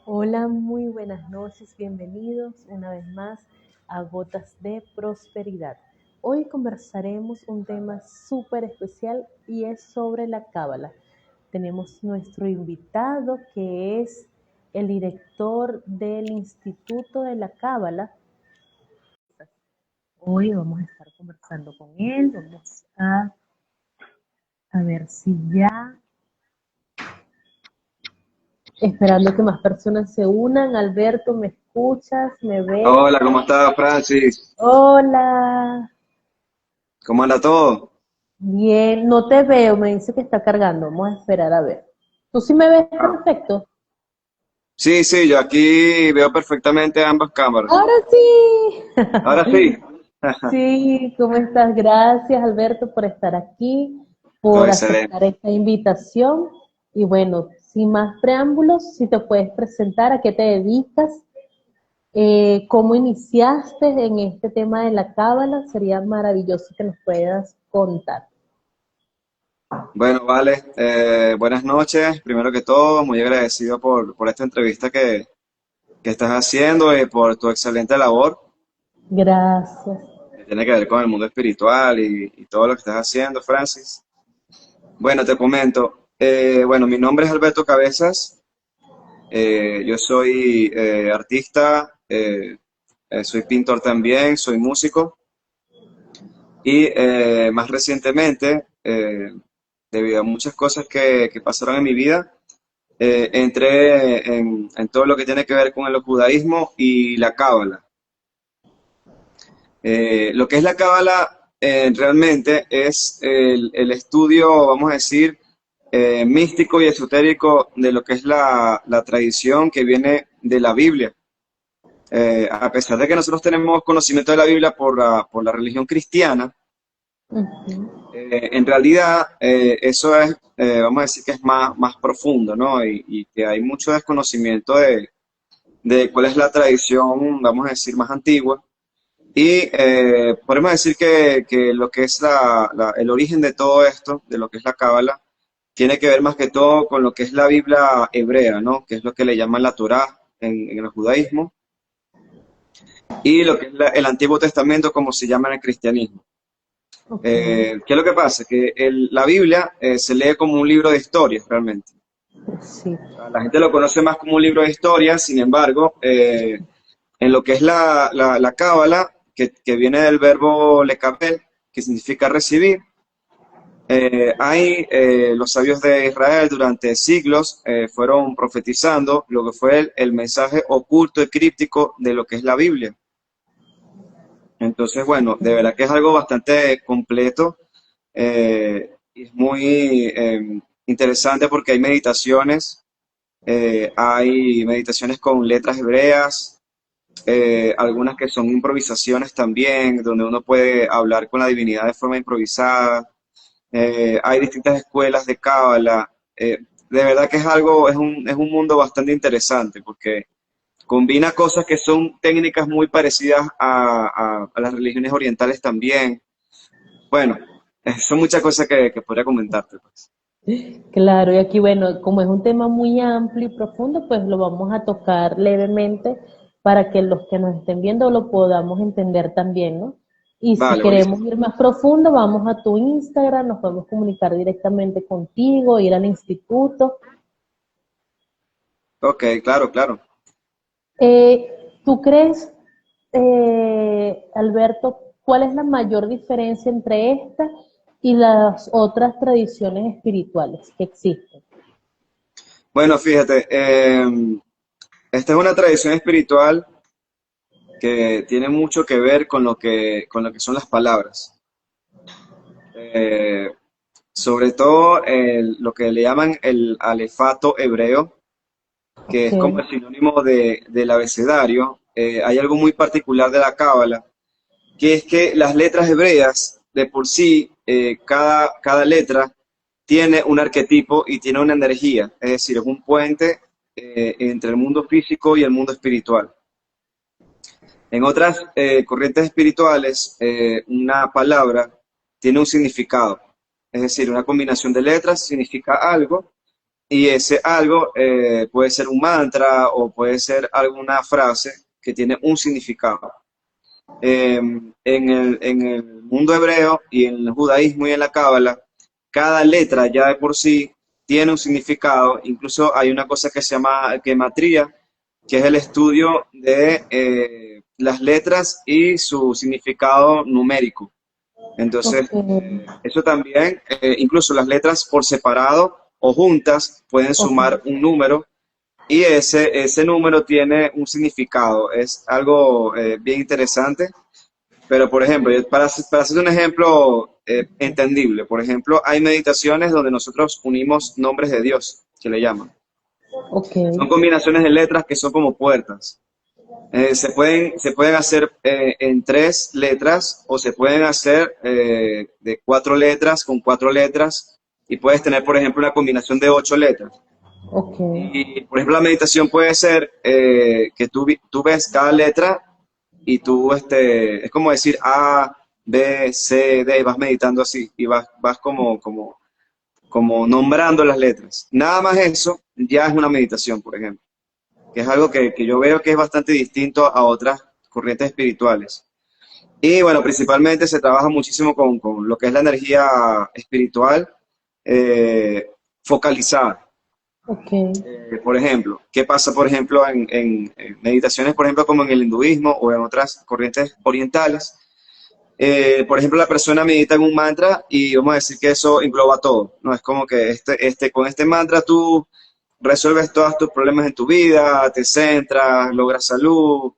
Hola, muy buenas noches, bienvenidos una vez más a Gotas de Prosperidad. Hoy conversaremos un tema súper especial y es sobre la cábala. Tenemos nuestro invitado que es el director del Instituto de la Cábala. Hoy vamos a estar conversando con él, vamos a ver si ya, esperando que más personas se unan. Alberto, ¿me escuchas? ¿Me ves? Hola, ¿cómo estás, Francis? Hola. ¿Cómo anda todo? Bien, no te veo, me dice que está cargando. Vamos a esperar a ver. ¿Tú sí me ves Ah, perfecto? sí, sí, yo aquí veo perfectamente ambas cámaras. Ahora sí. Ahora sí. Sí, ¿cómo estás? Gracias, Alberto, por estar aquí, Todo por aceptar excelente. esta invitación. Y bueno, sin más preámbulos, si te puedes presentar, a qué te dedicas, cómo iniciaste en este tema de la cábala, sería maravilloso que nos puedas contar. Bueno, vale. Buenas noches. Primero que todo, muy agradecido por esta entrevista que estás haciendo y por tu excelente labor Gracias. que tiene que ver con el mundo espiritual y todo lo que estás haciendo, Francis. Bueno, te comento. Bueno, mi nombre es Alberto Cabezas. Yo soy artista, soy pintor también, soy músico. Y más recientemente, debido a muchas cosas que pasaron en mi vida, entré en todo lo que tiene que ver con el judaísmo y la cábala. Lo que es la cábala realmente es el estudio, vamos a decir, místico y esotérico de lo que es la tradición que viene de la Biblia. A pesar de que nosotros tenemos conocimiento de la Biblia por la religión cristiana, Ujú. en realidad, eso es, vamos a decir que es más profundo, ¿no? Y que hay mucho desconocimiento de cuál es la tradición, vamos a decir, más antigua. Y podemos decir que lo que es el origen de todo esto, de lo que es la Cábala, tiene que ver más que todo con lo que es la Biblia hebrea, ¿no? Que es lo que le llaman la Torá en el judaísmo, y lo que es el Antiguo Testamento, como se llama en el cristianismo. Ok, ¿Qué es lo que pasa? Que la Biblia se lee como un libro de historias realmente. sí. O sea, la gente lo conoce más como un libro de historias, sin embargo, en lo que es la Cábala, que viene del verbo lekabel, que significa recibir, hay los sabios de Israel durante siglos fueron profetizando lo que fue el mensaje oculto y críptico de lo que es la Biblia. Entonces, bueno, de verdad que es algo bastante completo. Y es muy interesante porque hay meditaciones con letras hebreas, algunas que son improvisaciones también, donde uno puede hablar con la divinidad de forma improvisada. Hay distintas escuelas de cábala. De verdad que es un mundo bastante interesante porque combina cosas que son técnicas muy parecidas a las religiones orientales también. Bueno, son muchas cosas que podría comentarte, pues. Claro, y aquí, bueno, como es un tema muy amplio y profundo, pues lo vamos a tocar levemente para que los que nos estén viendo lo podamos entender también, ¿no? Y si Vale, queremos buenísimo. ir más profundo, vamos a tu Instagram, nos podemos comunicar directamente contigo, ir al instituto. Ok, claro, claro. ¿Tú crees, Alberto, cuál es la mayor diferencia entre esta y las otras tradiciones espirituales que existen? Bueno, fíjate, esta es una tradición espiritual que tiene mucho que ver con lo que son las palabras. Eh, Sobre todo lo que le llaman el alefato hebreo, que Ok, es como el sinónimo del abecedario. Hay algo muy particular de la Cábala, que es que las letras hebreas, de por sí, cada letra tiene un arquetipo y tiene una energía, es decir, es un puente entre el mundo físico y el mundo espiritual. En otras corrientes espirituales, una palabra tiene un significado, es decir, una combinación de letras significa algo y ese algo puede ser un mantra o puede ser alguna frase que tiene un significado. En el mundo hebreo y en el judaísmo y en la cábala, cada letra ya de por sí tiene un significado. Incluso hay una cosa que se llama gematría, que es el estudio de las letras y su significado numérico. Entonces, Ok, eso también, incluso las letras por separado o juntas pueden ok, sumar un número y ese número tiene un significado. Es algo bien interesante. Pero, por ejemplo, para hacer un ejemplo entendible, por ejemplo, hay meditaciones donde nosotros unimos nombres de Dios, que le llaman. ok, Son combinaciones de letras que son como puertas. Se pueden hacer en 3 letras o se pueden hacer de 4 letras con 4 letras y puedes tener, por ejemplo, una combinación de 8 letras. ok, Y, por ejemplo, la meditación puede ser que tú ves cada letra y tú, es como decir A, B, C, D, y vas meditando así y vas como nombrando las letras. Nada más eso ya es una meditación, por ejemplo, que es algo que yo veo que es bastante distinto a otras corrientes espirituales. Y bueno, principalmente se trabaja muchísimo con lo que es la energía espiritual eh, focalizada. ok, Por ejemplo, ¿qué pasa, por ejemplo, en meditaciones, por ejemplo, como en el hinduismo o en otras corrientes orientales? Por ejemplo, la persona medita en un mantra y vamos a decir que eso engloba todo, ¿no? Es como que con este mantra tú resuelves todos tus problemas en tu vida, te centras, logras salud,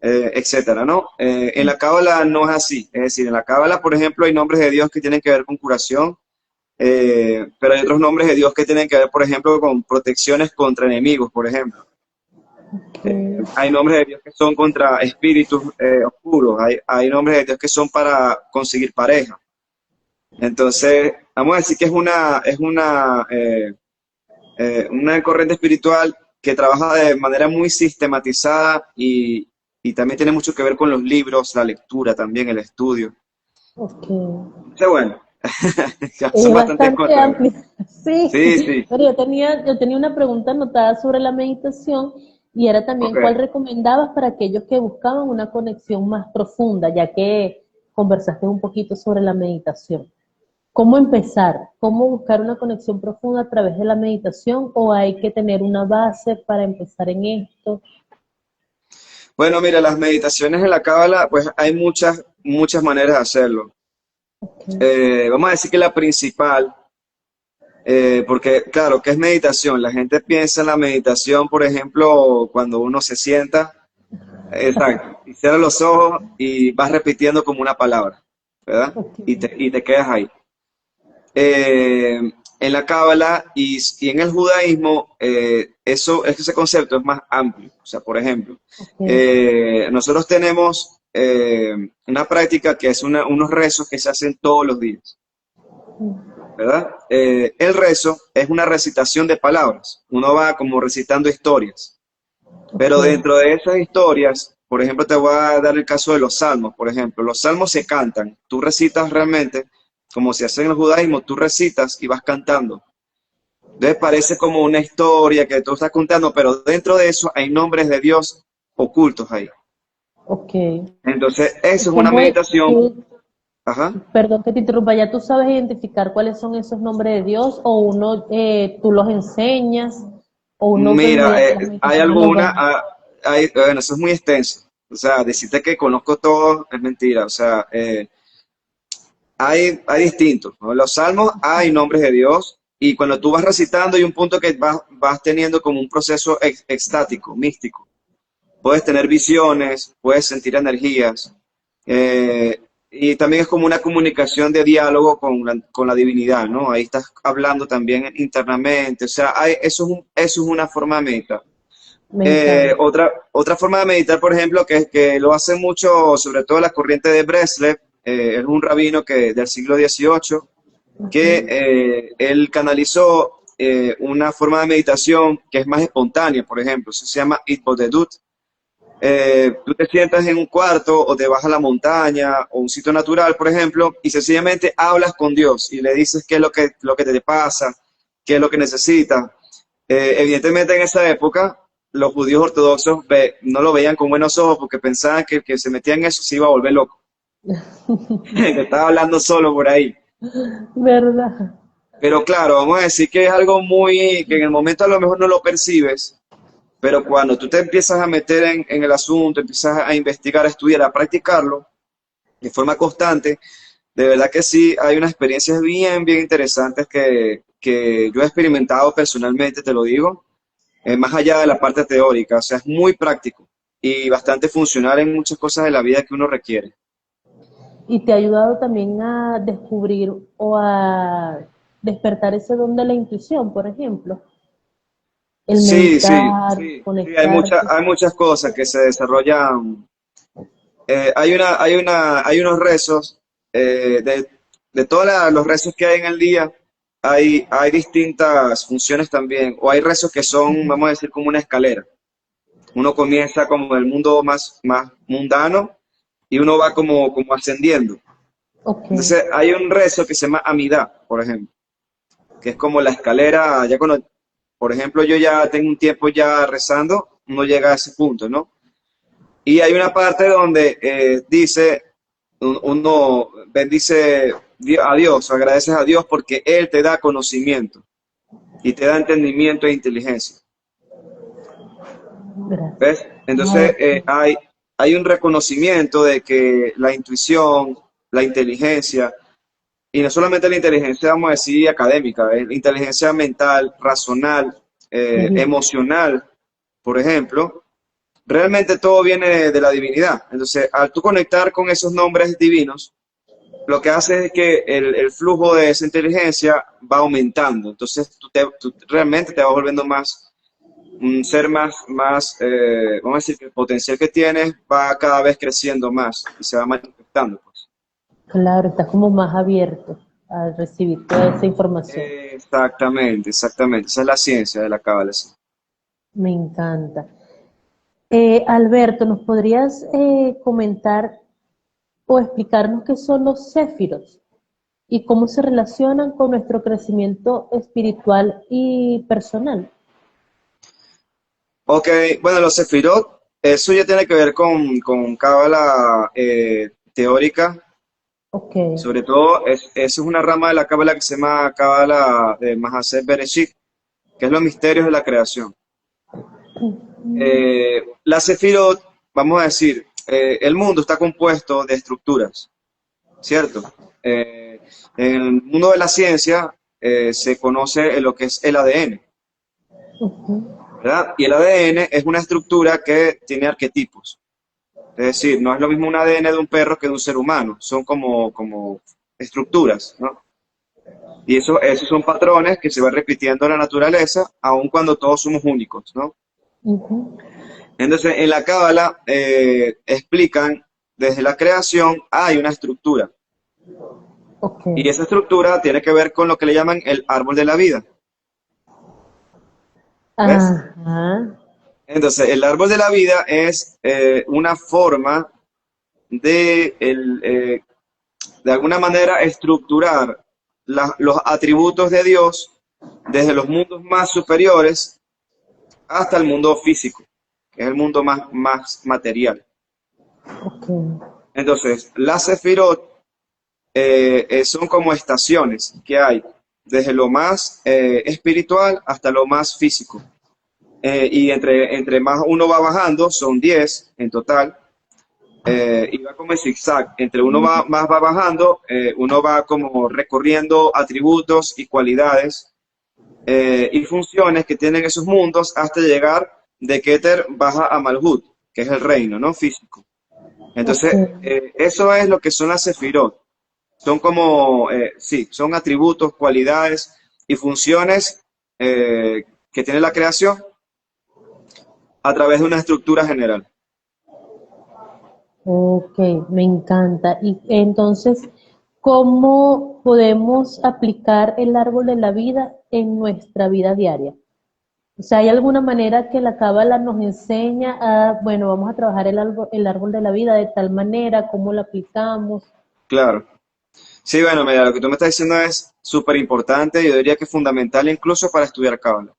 etcétera, ¿no? En la Cábala no es así. Es decir, en la Cábala, por ejemplo, hay nombres de Dios que tienen que ver con curación, pero hay otros nombres de Dios que tienen que ver, por ejemplo, con protecciones contra enemigos, por ejemplo. ok. Hay nombres de Dios que son contra espíritus oscuros, hay nombres de Dios que son para conseguir pareja. Entonces, vamos a decir que es una corriente espiritual que trabaja de manera muy sistematizada y también tiene mucho que ver con los libros, la lectura también, el estudio. Ok. Entonces, bueno, ya son Es bastantes bastante cosas, ¿verdad? amplia. Sí, Sí, sí, pero yo tenía una pregunta anotada sobre la meditación y era también ok. cuál recomendabas para aquellos que buscaban una conexión más profunda, ya que conversaste un poquito sobre la meditación. ¿Cómo empezar? ¿Cómo buscar una conexión profunda a través de la meditación o hay que tener una base para empezar en esto? Bueno, mira, las meditaciones en la Cábala, pues hay muchas, muchas maneras de hacerlo. Ok, Vamos a decir que la principal, porque claro, ¿qué es meditación? La gente piensa en la meditación, por ejemplo, cuando uno se sienta, exacto, y cierra los ojos y vas repitiendo como una palabra, ¿verdad? ok, Y te quedas ahí. En la Cábala y en el judaísmo, ese concepto es más amplio. O sea, por ejemplo, ok, nosotros tenemos una práctica que es unos rezos que se hacen todos los días, ¿verdad? El rezo es una recitación de palabras. Uno va como recitando historias. ok, Pero dentro de esas historias, por ejemplo, te voy a dar el caso de los salmos, por ejemplo. Los salmos se cantan. Tú recitas realmente, como se hace en el judaísmo, tú recitas y vas cantando. Entonces parece como una historia que tú estás contando, pero dentro de eso hay nombres de Dios ocultos ahí. ok. Entonces, eso es una ¿Cómo meditación. tú, Ajá. perdón que te interrumpa, ya tú sabes identificar cuáles son esos nombres de Dios o tú los enseñas o uno Mira, mediante las hay meditaciones los alguna, va? bueno, eso es muy extenso. O sea, decirte que conozco todo es mentira. O sea, hay distintos, ¿no? Los salmos hay nombres de Dios y cuando tú vas recitando hay un punto que vas teniendo como un proceso extático, místico. Puedes tener visiones, puedes sentir energías y también es como una comunicación de diálogo con la divinidad, ¿no? Ahí estás hablando también internamente, o sea, eso es una forma de meditar. Me encanta. Otra forma de meditar, por ejemplo, que lo hacen mucho, sobre todo la corriente de Breslev, es un rabino del siglo XVIII, Ok, que él canalizó una forma de meditación que es más espontánea, por ejemplo, eso se llama Itbodedut. Tú te sientas en un cuarto o te vas a la montaña o un sitio natural, por ejemplo, y sencillamente hablas con Dios y le dices qué es lo que te pasa, qué es lo que necesitas. Evidentemente en esa época los judíos ortodoxos no lo veían con buenos ojos porque pensaban que el que se metía en eso se iba a volver loco, que estaba hablando solo por ahí. ¿Verdad? Pero claro, vamos a decir que es algo muy, que en el momento a lo mejor no lo percibes, pero cuando tú te empiezas a meter en el asunto, empiezas a investigar, a estudiar, a practicarlo de forma constante, de verdad que sí, hay unas experiencias bien, bien interesantes que yo he experimentado personalmente, te lo digo, más allá de la parte teórica, o sea, es muy práctico y bastante funcional en muchas cosas de la vida que uno requiere. Y te ha ayudado también a descubrir o a despertar ese don de la intuición, por ejemplo, el Sí, sí, meditar, sí, conectarte. hay muchas cosas que se desarrollan. Hay unos rezos, de todos los rezos que hay en el día, hay distintas funciones también, o hay rezos que son, Ujú. vamos a decir, como una escalera. Uno comienza como del mundo más mundano y uno va como ascendiendo. Ok. Entonces, hay un rezo que se llama Amidad, por ejemplo, que es como la escalera, ya cuando, por ejemplo, yo ya tengo un tiempo ya rezando, uno llega a ese punto, ¿no? Y hay una parte donde dice, uno bendice a Dios, agradeces a Dios porque Él te da conocimiento y te da entendimiento e inteligencia. Gracias. ¿Ves? Entonces Ok. hay un reconocimiento de que la intuición, la inteligencia, y no solamente la inteligencia, vamos a decir, académica, la inteligencia mental, racional, Ujú. emocional, por ejemplo, realmente todo viene de la divinidad. Entonces, al tú conectar con esos nombres divinos, lo que hace es que el flujo de esa inteligencia va aumentando. Entonces, tú realmente te vas volviendo más, un ser vamos a decir que el potencial que tienes va cada vez creciendo más y se va manifestando, pues. Claro, estás como más abierto a recibir toda esa información. Exactamente, exactamente. Esa es la ciencia de la cábala, sí. Me encanta. Alberto, ¿nos podrías comentar o explicarnos qué son los céfiros y cómo se relacionan con nuestro crecimiento espiritual y personal? Ok, bueno, los sefirot, eso ya tiene que ver con cábala teórica. Ok. Sobre todo, eso es una rama de la cábala que se llama cábala de Mahaset Bereshit, que es los misterios de la creación. La Sefirot, vamos a decir, el mundo está compuesto de estructuras, ¿cierto? Eh, en el mundo de la ciencia se conoce lo que es el ADN, Ujú. ¿verdad? Y el ADN es una estructura que tiene arquetipos. Es decir, no es lo mismo un ADN de un perro que de un ser humano, son como estructuras, ¿no? Y esos son patrones que se van repitiendo en la naturaleza, aun cuando todos somos únicos, ¿no? Ujú. Entonces, en la Cábala explican, desde la creación hay una estructura, Ok. y esa estructura tiene que ver con lo que le llaman el árbol de la vida, ¿ves? Ajá. Entonces, el árbol de la vida es una forma de alguna manera, estructurar los atributos de Dios desde los mundos más superiores hasta el mundo físico, que es el mundo más material. Ok. Entonces, las sefirot son como estaciones que hay, desde lo más espiritual hasta lo más físico. Y entre más uno va bajando, son 10 en total, y va como en zigzag. Entre más va bajando, uno va como recorriendo atributos y cualidades y funciones que tienen esos mundos hasta llegar de Keter baja a Malhut, que es el reino, ¿no? Físico. Ok. Entonces, eso es lo que son las sefirot. Son como, sí, son atributos, cualidades y funciones que tiene la creación a través de una estructura general. Ok, me encanta. Y entonces, ¿cómo podemos aplicar el árbol de la vida en nuestra vida diaria? O sea, ¿hay alguna manera que la cábala nos enseña a, bueno, vamos a trabajar el árbol de la vida de tal manera, cómo lo aplicamos? Claro. Sí, bueno, mira, lo que tú me estás diciendo es súper importante y yo diría que es fundamental incluso para estudiar cábala.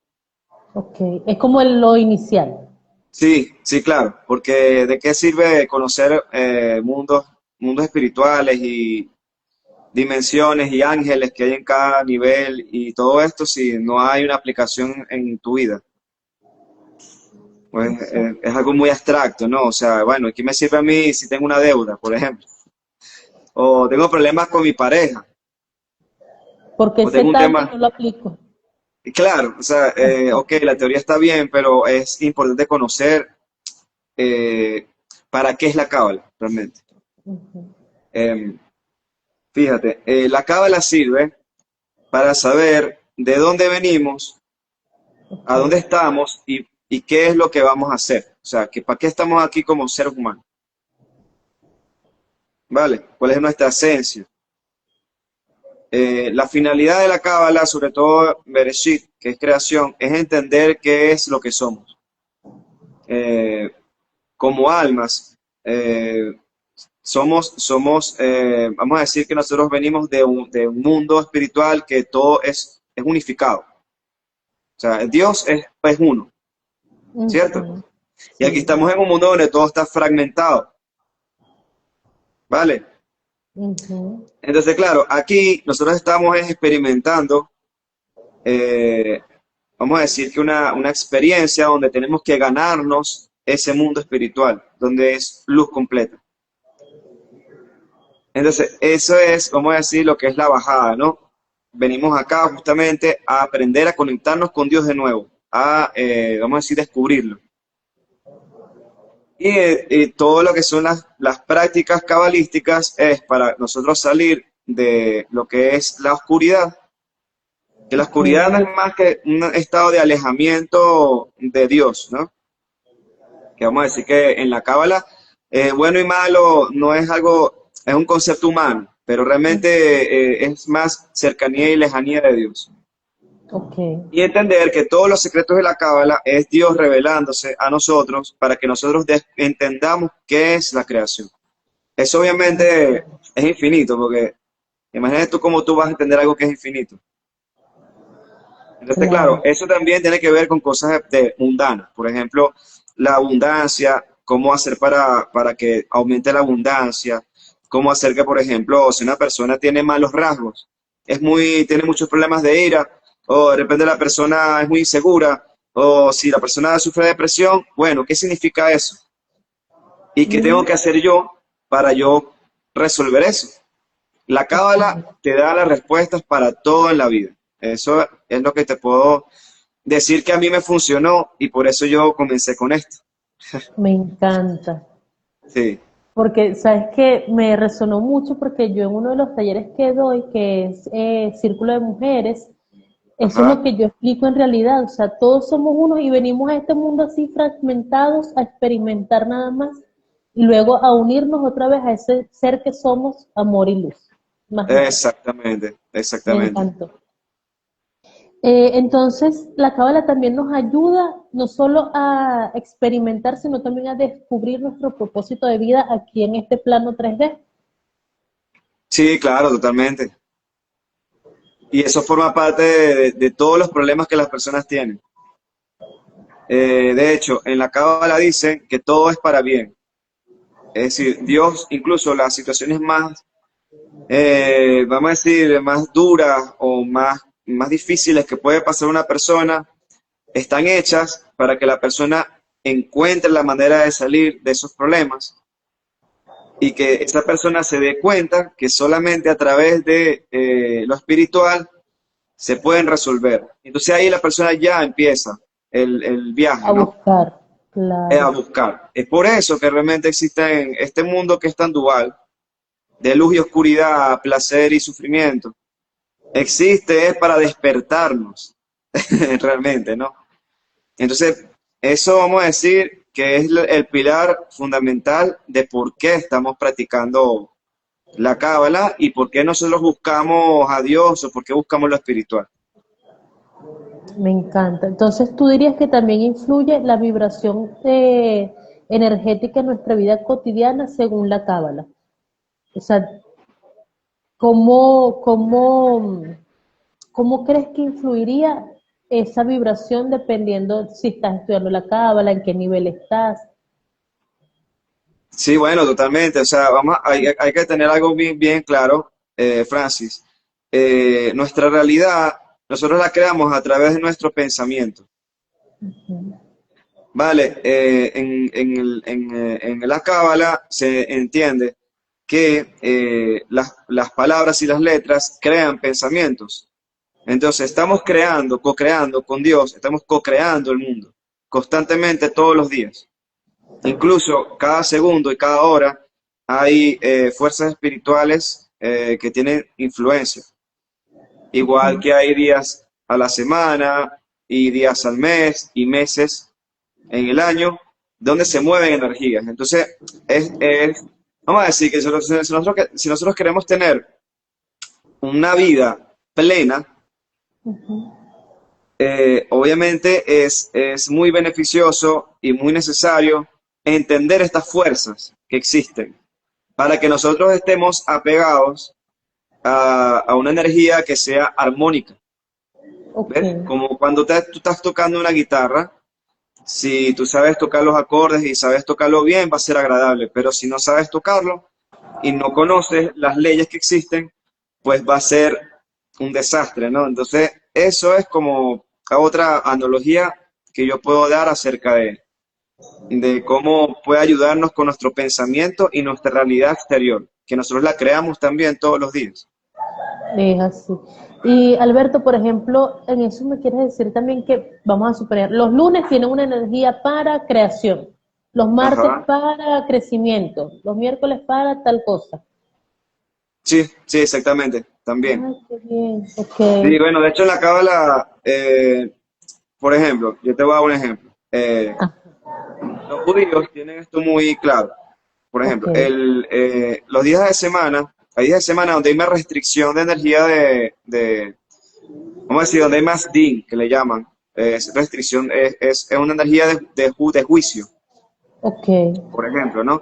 Ok, es como lo inicial. Sí, sí, claro, porque ¿de qué sirve conocer mundos espirituales y dimensiones y ángeles que hay en cada nivel y todo esto si no hay una aplicación en tu vida? Pues Exacto. es algo muy abstracto, ¿no? O sea, bueno, ¿qué me sirve a mí si tengo una deuda, por ejemplo? O tengo problemas con mi pareja, Porque o sé tengo un tanto y tema. no lo aplico. Y claro, o sea, ok, la teoría está bien, pero es importante conocer eh, para qué es la cábala realmente. Ujú. Em, Fíjate, la cábala sirve para saber de dónde venimos, Ok, a dónde estamos y qué es lo que vamos a hacer. O sea, que para qué estamos aquí como seres humanos, ¿vale? ¿Cuál es nuestra esencia? La finalidad de la cábala, sobre todo Bereshit, que es creación, es entender qué es lo que somos. Eh, Como almas, vamos a decir que nosotros venimos de un mundo espiritual que todo es unificado. O sea, Dios es uno, ¿cierto? ujú, Y aquí sí, estamos en un mundo donde todo está fragmentado, ¿vale? ujú, Entonces, claro, aquí nosotros estamos experimentando, eh, vamos a decir que una experiencia donde tenemos que ganarnos ese mundo espiritual, donde es luz completa. Entonces, eso es, vamos a decir, lo que es la bajada, ¿no? Venimos acá justamente a aprender a conectarnos con Dios de nuevo, vamos a decir, descubrirlo. Y todo lo que son las prácticas cabalísticas es para nosotros salir de lo que es la oscuridad, que la ok, oscuridad no es más que un estado de alejamiento de Dios, ¿no? Que vamos a decir que en la cábala, bueno y malo no es algo, es un concepto humano, pero realmente es más cercanía y lejanía de Dios. ok, Y entender que todos los secretos de la cábala es Dios revelándose a nosotros para que nosotros entendamos qué es la creación. Eso obviamente es infinito, porque imagínate tú cómo tú vas a entender algo que es infinito. Entonces, claro, claro. eso también tiene que ver con cosas mundanas. Por ejemplo, la abundancia, cómo hacer para que aumente la abundancia, cómo hacer que, por ejemplo, si una persona tiene malos rasgos, tiene muchos problemas de ira, o de repente la persona es muy insegura, o si la persona sufre de depresión, bueno, ¿qué significa eso? ¿Y qué tengo que Mm, hacer yo para yo resolver eso? La ok, cábala te da las respuestas para todo en la vida. Eso es lo que te puedo decir que a mí me funcionó y por eso yo comencé con esto. me encanta. Sí, Porque, ¿sabes que me resonó mucho porque yo en uno de los talleres que doy, que es Círculo de Mujeres, eso es lo ajá, que yo explico en realidad, o sea, todos somos unos y venimos a este mundo así fragmentados a experimentar nada más y luego a unirnos otra vez a ese ser que somos, amor y luz. Más nada. exactamente, Me exactamente. encantó. Entonces, la cábala también nos ayuda no solo a experimentar, sino también a descubrir nuestro propósito de vida aquí en este plano 3D. Sí, claro, totalmente. Y eso forma parte de todos los problemas que las personas tienen. De hecho, en la cábala dicen que todo es para bien. Es decir, Dios, incluso las situaciones más vamos a decir, más duras o más difíciles que puede pasar una persona, están hechas para que la persona encuentre la manera de salir de esos problemas y que esa persona se dé cuenta que solamente a través de lo espiritual se pueden resolver. Entonces ahí la persona ya empieza el viaje, A ¿no? buscar, A claro. buscar. Es por eso que realmente existe en este mundo que es tan dual, de luz y oscuridad, placer y sufrimiento existe es para despertarnos, realmente, ¿no? Entonces, eso vamos a decir que es el pilar fundamental de por qué estamos practicando la cábala y por qué nosotros buscamos a Dios o por qué buscamos lo espiritual. Me encanta. Entonces, ¿tú dirías que también influye la vibración energética en nuestra vida cotidiana según la cábala? O sea, ¿cómo, cómo, cómo crees que influiría? esa vibración dependiendo si estás estudiando la cábala, en qué nivel estás. Sí, bueno, totalmente. O sea, hay que tener algo bien, bien claro, Francis. Nuestra realidad, nosotros la creamos a través de nuestro pensamiento. Vale, en la Cábala se entiende que las palabras y las letras crean pensamientos. Entonces, estamos creando, co-creando con Dios, estamos co-creando el mundo constantemente todos los días. Incluso cada segundo y cada hora hay fuerzas espirituales que tienen influencia. Igual que hay días a la semana y días al mes y meses en el año donde se mueven energías. Entonces, vamos a decir que si nosotros queremos tener una vida plena, obviamente es muy beneficioso y muy necesario entender estas fuerzas que existen para que nosotros estemos apegados a una energía que sea armónica. Ok, ¿Ves? Como cuando tú estás tocando una guitarra, si tú sabes tocar los acordes y sabes tocarlo bien, va a ser agradable, pero si no sabes tocarlo y no conoces las leyes que existen, pues va a ser un desastre, ¿no? Entonces, eso es como otra analogía que yo puedo dar acerca de cómo puede ayudarnos con nuestro pensamiento y nuestra realidad exterior, que nosotros la creamos también todos los días. es así. Y Alberto, por ejemplo, en eso me quieres decir también que, vamos a suponer, los lunes tienen una energía para creación, los martes Ajá. para crecimiento, los miércoles para tal cosa. Sí, sí, exactamente, también. Ay, qué bien, Sí, ok. bueno, de hecho en la cábala, por ejemplo, yo te voy a dar un ejemplo. Ah, Los judíos tienen esto muy claro. Por ok, ejemplo, los días de semana, hay días de semana donde hay más restricción de energía vamos a decir, donde hay más din, que le llaman. Es restricción, es una energía de juicio, ok. por ejemplo, ¿no?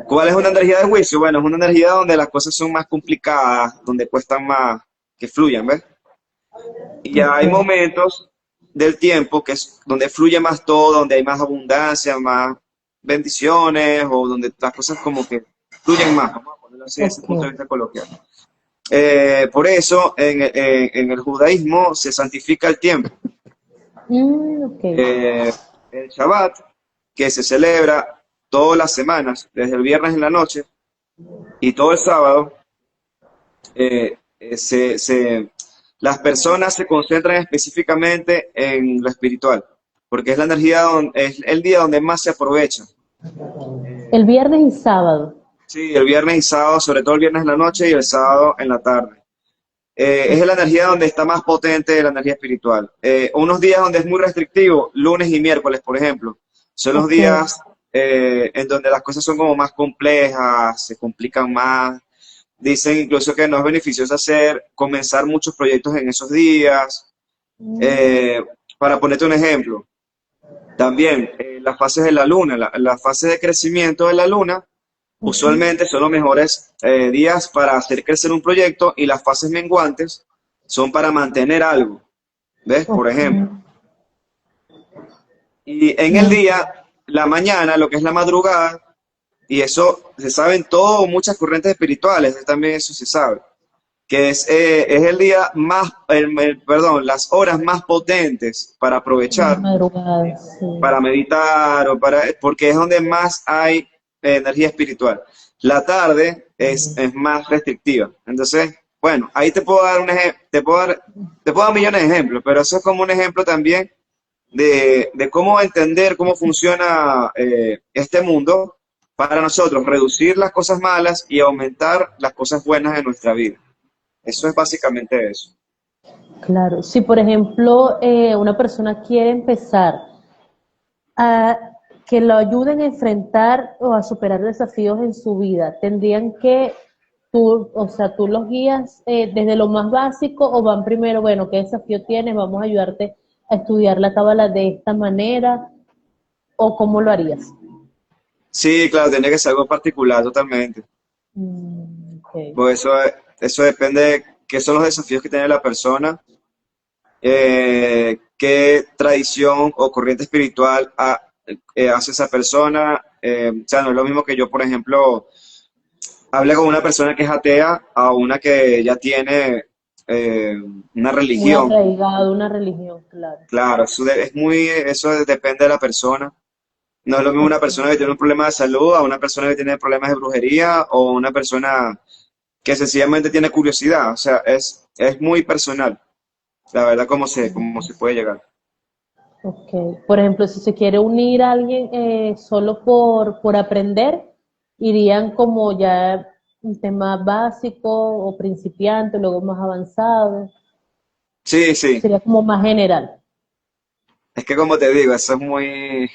¿Cuál es una energía de juicio? Bueno, es una energía donde las cosas son más complicadas, donde cuestan más que fluyan, ¿ves? Y ya hay Ok. momentos del tiempo que es donde fluye más todo, donde hay más abundancia, más bendiciones, o donde las cosas como que fluyen más, vamos a ponerlo así desde ese Ok. punto de vista coloquial. Por eso en el judaísmo se santifica el tiempo. Ok. El Shabbat, que se celebra todas las semanas, desde el viernes en la noche y todo el sábado, eh, eh, se, se- las personas se concentran específicamente en lo espiritual, porque es la energía, es el día donde más se aprovecha. El viernes y sábado. Sí, el viernes y sábado, sobre todo el viernes en la noche y el sábado en la tarde. Es la energía donde está más potente la energía espiritual. Unos días donde es muy restrictivo, lunes y miércoles, por ejemplo, son los Ok. días en donde las cosas son como más complejas, se complican más. Dicen incluso que no es beneficioso comenzar muchos proyectos en esos días. Eh, para ponerte un ejemplo, también las fases de la luna, las fases de crecimiento de la luna, Ujú. usualmente son los mejores días para hacer crecer un proyecto y las fases menguantes son para mantener algo, ¿ves? Por Ok. ejemplo. Y en el Mm, día, la mañana, lo que es la madrugada, y eso se sabe en todo, muchas corrientes espirituales, también eso se sabe que es el día más, perdón, las horas más potentes para las aprovechar, madrugadas, sí. para meditar, porque es donde más hay energía espiritual. La tarde es más restrictiva. Entonces, bueno, ahí te puedo dar un ejemplo, te puedo dar millones de ejemplos, pero eso es como un ejemplo también de cómo entender cómo funciona este mundo para nosotros reducir las cosas malas y aumentar las cosas buenas de nuestra vida. Eso es básicamente eso. Claro. Si, por ejemplo, una persona quiere empezar a que lo ayuden a enfrentar o a superar desafíos en su vida, tendrían que tú, o sea, tú los guías desde lo más básico o van primero, bueno, ¿qué desafío tienes? Vamos a ayudarte a estudiar la cábala de esta manera o cómo lo harías. Sí, claro, tiene que ser algo particular totalmente. Ok. Pues eso depende de qué son los desafíos que tiene la persona, qué tradición o corriente espiritual hace esa persona. O sea, no es lo mismo que yo, por ejemplo, hable con una persona que es atea a una que ya tiene eh, una Muy religión. arraigado, una religión, claro. Claro, depende de la persona. No es lo mismo una Ok. persona que tiene un problema de salud a una persona que tiene problemas de brujería o una persona que sencillamente tiene curiosidad. O sea, es muy personal, la verdad, cómo se puede llegar. Ok. Por ejemplo, si se quiere unir a alguien solo por aprender, irían como ya un tema básico o principiante, luego más avanzado. Sí, sí. Sería como más general. Es que como te digo, eso es muy,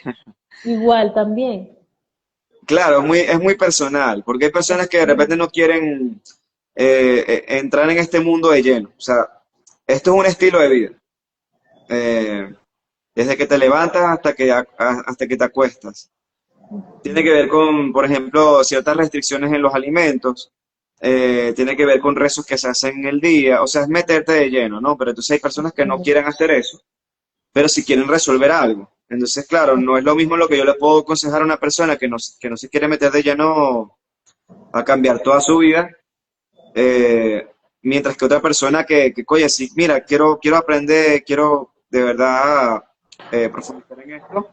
Igual también. claro, es muy personal, porque hay personas que de repente no quieren entrar en este mundo de lleno. O sea, esto es un estilo de vida. Eh, Desde que te levantas hasta que te acuestas. Tiene que ver con, por ejemplo, ciertas restricciones en los alimentos. Tiene que ver con rezos que se hacen en el día. O sea, es meterte de lleno, ¿no? Pero entonces hay personas que no quieren hacer eso, pero si quieren resolver algo. Entonces, claro, no es lo mismo lo que yo le puedo aconsejar a una persona que no se quiere meter de lleno a cambiar toda su vida, eh, mientras que otra persona oye, sí, mira, quiero aprender, quiero de verdad profundizar en esto,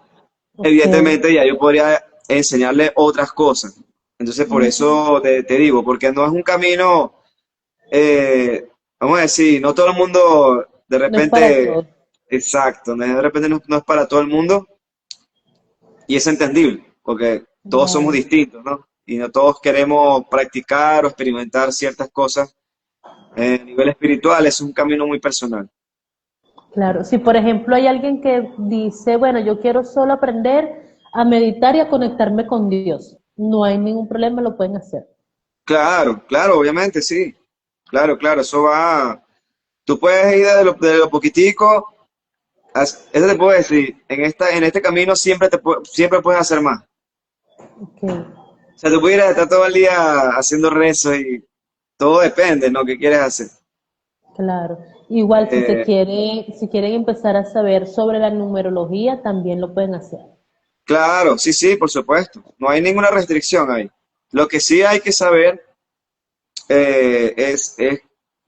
Ok. evidentemente ya yo podría enseñarle otras cosas. Entonces, por eso te digo, porque no es un camino, vamos a decir, no todo el mundo de No es para todos. repente, exacto, de repente no es para todo el mundo y es entendible, porque todos somos Claro. distintos, ¿no? Y no todos queremos practicar o experimentar ciertas cosas a nivel espiritual, es un camino muy personal. Claro, si por ejemplo hay alguien que dice, bueno, yo quiero solo aprender a meditar y a conectarme con Dios, no hay ningún problema, lo pueden hacer. Claro, claro, obviamente, sí. Claro, claro, eso va. Tú puedes ir de lo poquitico, eso te puedo decir, en este camino siempre puedes hacer más. Ok, O sea, tú pudieras estar todo el día haciendo rezos y todo depende, ¿no? ¿Qué quieres hacer? claro. Igual si se Eh, quiere, si quieren empezar a saber sobre la numerología, también lo pueden hacer. claro, sí, sí, por supuesto. No hay ninguna restricción ahí. Lo que sí hay que saber es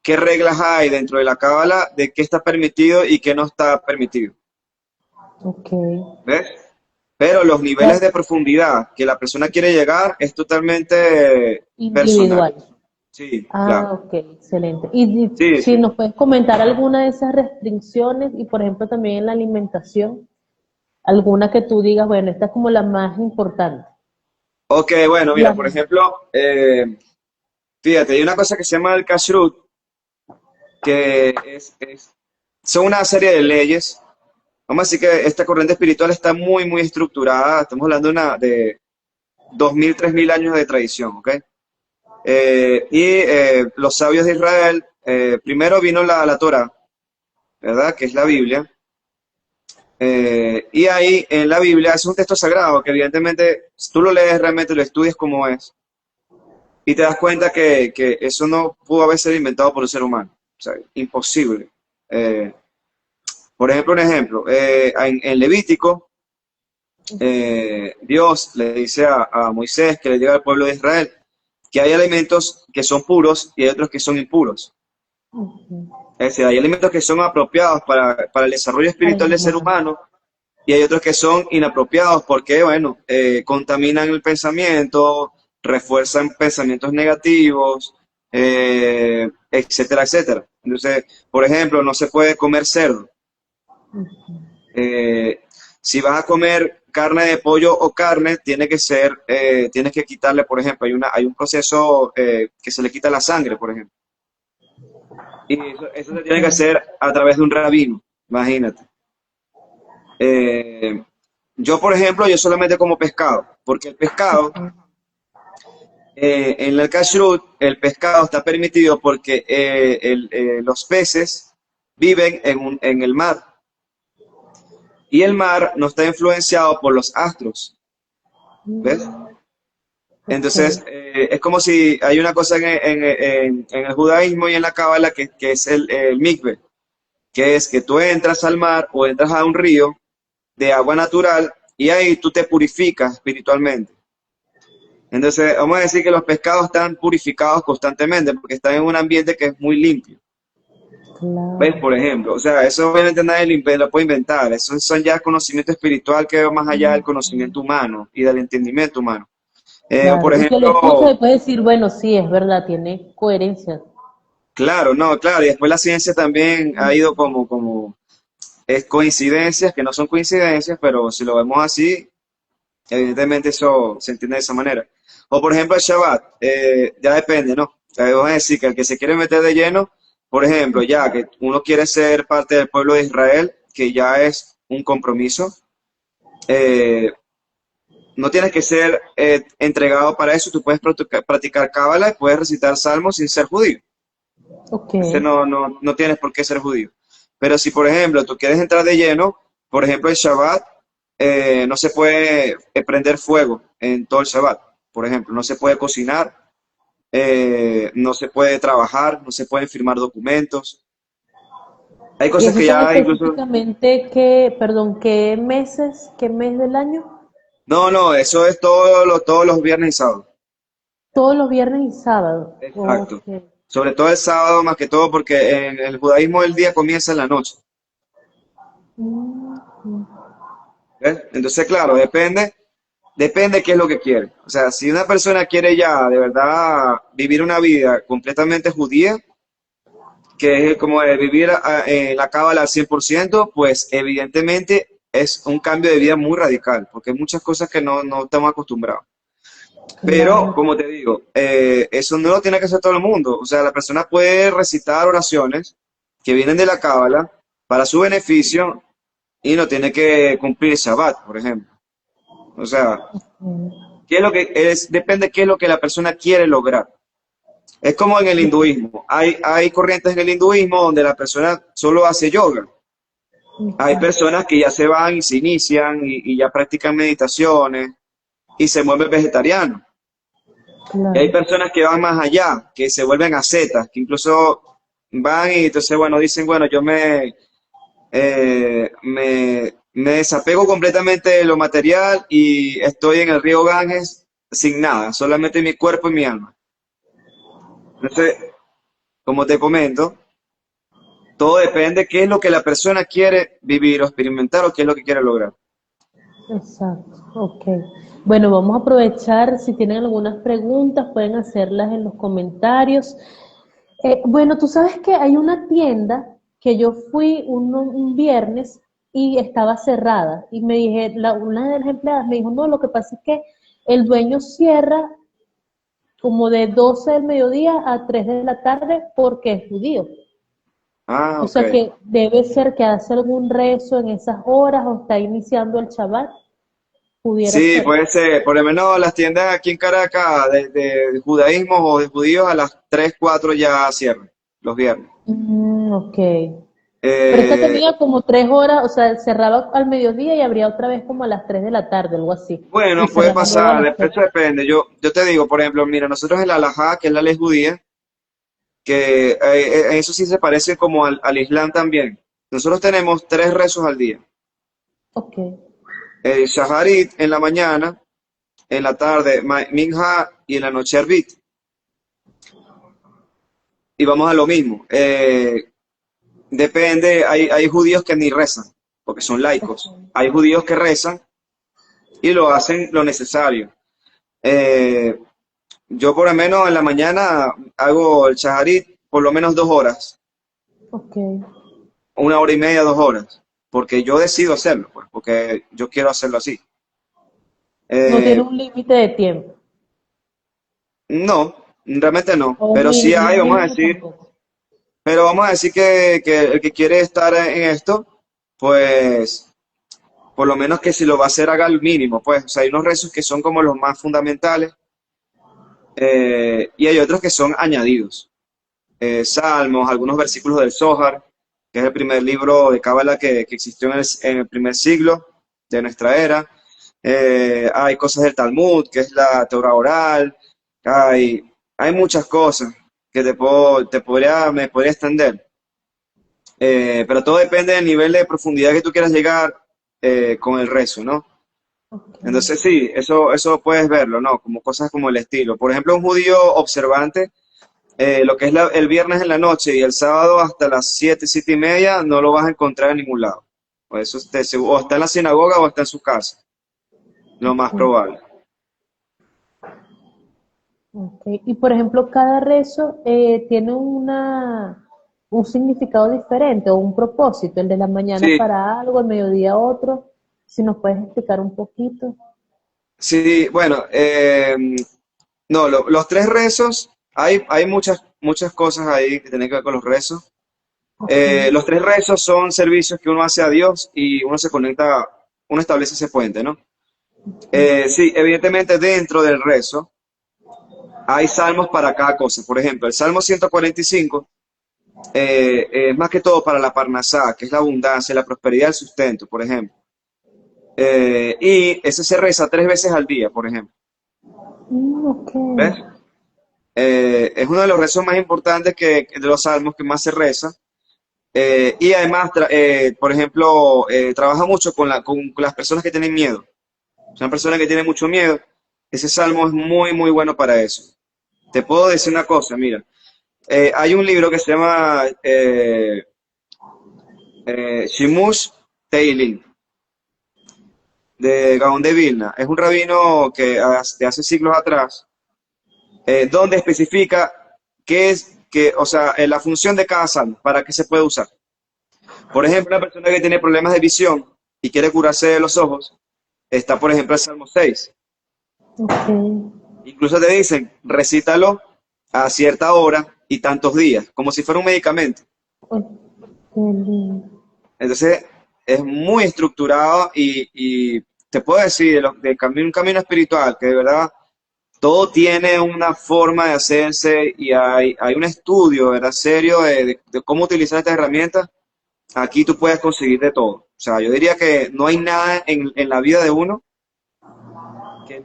qué reglas hay dentro de la cábala de qué está permitido y qué no está permitido. Ok. ¿Ves? Pero los niveles Ya, de profundidad que la persona quiere llegar es totalmente personal. individual. Sí, claro. Ah, ok, excelente. Y Sí, si sí. nos puedes comentar alguna de esas restricciones y por ejemplo también en la alimentación, alguna que tú digas, bueno, esta es como la más importante. Ok, bueno, mira, La, por ejemplo, fíjate, hay una cosa que se llama el kashrut, que son una serie de leyes. Vamos a decir que esta corriente espiritual está muy, muy estructurada. Estamos hablando de 2000, 3000 años de tradición, ¿ok? Los sabios de Israel, primero vino la Torah, ¿verdad? Que es la Biblia. Y ahí en la Biblia es un texto sagrado que evidentemente si tú lo lees realmente, lo estudias como es y te das cuenta que eso no pudo haber sido inventado por un ser humano. O sea, imposible. Eh, por ejemplo, un ejemplo, en Levítico, Dios le dice a Moisés que le diga al pueblo de Israel que hay alimentos que son puros y hay otros que son impuros. Es decir, hay alimentos que son apropiados para el desarrollo para el espiritual del ser humano. humano y hay otros que son inapropiados porque, bueno, contaminan el pensamiento, refuerzan pensamientos negativos, etcétera, etcétera. Entonces, por ejemplo, no se puede comer cerdo. Eh, si vas a comer carne de pollo o carne, tienes que quitarle, por ejemplo, hay un proceso que se le quita la sangre, por ejemplo. Y eso se tiene que Ok. hacer a través de un rabino, imagínate. Eh, yo, por ejemplo, yo solamente como pescado, porque el pescado, en el kashrut, el pescado está permitido porque los peces viven en el mar y el mar no está influenciado por los astros, ¿ves? Ok. Entonces, es como si hay una cosa en el judaísmo y en la cábala que es el mikve. que es que tú entras al mar o entras a un río de agua natural y ahí tú te purificas espiritualmente. Entonces, vamos a decir que los pescados están purificados constantemente porque están en un ambiente que es muy limpio. ¿Ves? Claro. Por ejemplo, o sea, eso obviamente nadie lo puede inventar. Eso son ya conocimiento espiritual que va más allá del Ujú. conocimiento humano y del entendimiento humano. O por Claro. Y que lo escucha ejemplo, y puede decir, bueno, sí, es verdad, tiene coherencia. claro, no, claro, y después la ciencia también ha ido Ujú. como es coincidencias, que no son coincidencias, pero si lo vemos así, evidentemente eso se entiende de esa manera. O por ejemplo el Shabbat, ya depende, ¿no? Vamos a decir que el que se quiere meter de lleno, por ejemplo, ya que uno quiere ser parte del pueblo de Israel, que ya es un compromiso, eh, no tienes que ser entregado para eso, tú puedes practicar cábala y puedes recitar salmos sin ser judío. Ok. Ese no tienes por qué ser judío. Pero si, por ejemplo, tú quieres entrar de lleno, por ejemplo, el Shabbat, no se puede prender fuego en todo el Shabbat. Por ejemplo, no se puede cocinar, no se puede trabajar, no se pueden firmar documentos. Hay ¿Y cosas que esos son ya incluso... específicamente qué, perdón, qué meses, qué mes del año? No, no, eso es todos los viernes y sábados. Todos los viernes y sábados. Exacto. Ok. Sobre todo el sábado más que todo porque en el judaísmo el día comienza en la noche. Mm, ¿Ves? Entonces, claro, depende qué es lo que quiere. O sea, si una persona quiere ya de verdad vivir una vida completamente judía, que es como de vivir la cábala al 100%, pues evidentemente es un cambio de vida muy radical, porque hay muchas cosas que no estamos acostumbrados. Pero, claro. como te digo, eso no lo tiene que hacer todo el mundo. O sea, la persona puede recitar oraciones que vienen de la cábala para su beneficio y no tiene que cumplir Shabbat, por ejemplo. O sea, Mm, ¿qué es lo que es? Depende qué es lo que la persona quiere lograr. Es como en el hinduismo. Hay corrientes en el hinduismo donde la persona solo hace yoga. Hay ujú, personas que ya se van y se inician y ya practican meditaciones y se vuelven vegetarianos. Y hay claro. personas que van más allá, que se vuelven ascetas, que incluso van y entonces, bueno, dicen, bueno, yo me desapego completamente de lo material y estoy en el río Ganges sin nada, solamente mi cuerpo y mi alma. Entonces, como te comento, todo depende de qué es lo que la persona quiere vivir o experimentar o qué es lo que quiere lograr. Exacto. Ok. Bueno, vamos a aprovechar. Si tienen algunas preguntas, pueden hacerlas en los comentarios. Bueno, tú sabes que hay una tienda que yo fui un viernes y estaba cerrada. Y me dije, una de las empleadas me dijo, no, lo que pasa es que el dueño cierra como de 12 del mediodía a 3 de la tarde porque es judío. Ah, O ok. sea que debe ser que hace algún rezo en esas horas o está iniciando el Shabbat, pudiera Sí, ser. puede ser. Por lo menos las tiendas aquí en Caracas de judaísmo o de judíos a las 3 4 ya cierran, los viernes. Ok. Pero esta Eh, tenía como 3 horas, o sea, cerraba al mediodía y abría otra vez como a las 3 de la tarde, algo así. bueno, Y puede cerraba luego a pasar, las 6. eso depende. Yo te digo, por ejemplo, mira, nosotros el alajá, que es la ley judía, que eso sí se parece como al Islam también. Nosotros tenemos tres rezos al día. Ok, El Shaharit en la mañana, en la tarde Minha y en la noche Arbit. Y vamos a lo mismo. Depende, hay judíos que ni rezan, porque son laicos. ok. Hay judíos que rezan y lo hacen lo necesario. Eh, yo por lo menos en la mañana hago el Shaharit por lo menos 2 horas, Ok. 1 hora y media, 2 horas, porque yo decido hacerlo, pues, porque yo quiero hacerlo así. No tiene Eh, un límite de tiempo. no, realmente no, O pero sí hay, vamos a mínimo decir, tampoco. pero vamos a decir que el que quiere estar en esto, pues por lo menos que si lo va a hacer haga el mínimo, pues, o sea, hay unos rezos que son como los más fundamentales y hay otros que son añadidos. Salmos, algunos versículos del Zohar, que es el primer libro de Cábala que existió en el primer siglo de nuestra era. Hay cosas del Talmud, que es la Torah oral. Hay muchas cosas que me podría extender. Pero todo depende del nivel de profundidad que tú quieras llegar con el rezo, ¿no? Ok. Entonces sí, eso puedes verlo, ¿no? Como cosas como el estilo. Por ejemplo, un judío observante, lo que es el viernes en la noche y el sábado hasta las 7, 7:30, no lo vas a encontrar en ningún lado. O está en la sinagoga o está en su casa, lo más Ok. probable. Ok. Y por ejemplo, cada rezo tiene un significado diferente o un propósito, el de la mañana Sí, para algo, el mediodía otro. Si nos puedes explicar un poquito. sí, bueno, no, los tres rezos, hay muchas cosas ahí que tienen que ver con los rezos. Ok, Los tres rezos son servicios que uno hace a Dios y uno se conecta, uno establece ese puente, ¿no? Sí, evidentemente dentro del rezo hay salmos para cada cosa. Por ejemplo, el Salmo 145 es más que todo para la parnasá, que es la abundancia, la prosperidad, el sustento, por ejemplo. Y ese se reza 3 veces al día, por ejemplo. ok, ¿Ves? Es uno de los rezos más importantes de los salmos que más se reza. Y además, por ejemplo, trabaja mucho con las personas que tienen miedo. Son personas que tienen mucho miedo. Ese salmo es muy, muy bueno para eso. Te puedo decir una cosa, mira. Hay un libro que se llama Shimush Teilim, de Gaón de Vilna. Es un rabino que de hace siglos atrás, donde especifica o sea, la función de cada salmo, para qué se puede usar. Por ejemplo, una persona que tiene problemas de visión y quiere curarse de los ojos, está, por ejemplo, el Salmo 6. ok. Incluso te dicen, recítalo a cierta hora y tantos días, como si fuera un medicamento. Ay, qué lindo. Entonces, es muy estructurado y te puedo decir, un camino espiritual, que de verdad todo tiene una forma de hacerse y hay un estudio, ¿verdad? Serio de cómo utilizar estas herramientas. Aquí tú puedes conseguir de todo. O sea, yo diría que no hay nada en la vida de uno que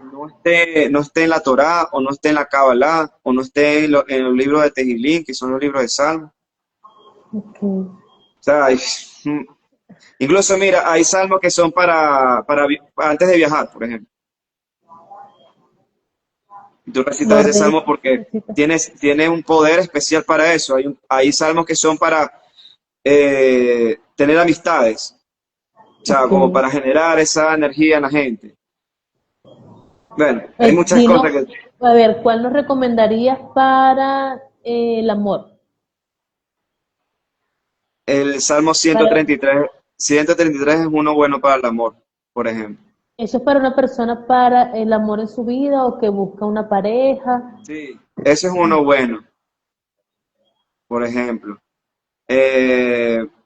no esté en la Torá, o no esté en la Kabbalah, o no esté en los libros de Tejilín, que son los libros de Salmos. Ok. O sea, incluso mira, hay salmos que son para antes de viajar, por ejemplo. Y tú recitas Lo ese salmo porque necesitas. tiene un poder especial para eso. Hay salmos que son para tener amistades, o sea, Ok. como para generar esa energía en la gente. Bueno, hay muchas cosas Dinos, que... a ver, ¿cuál nos recomendarías para el amor? El Salmo Para, 133 es uno bueno para el amor, por ejemplo. ¿eso es para una persona para el amor en su vida o que busca una pareja? Sí, ese es uno bueno, por ejemplo.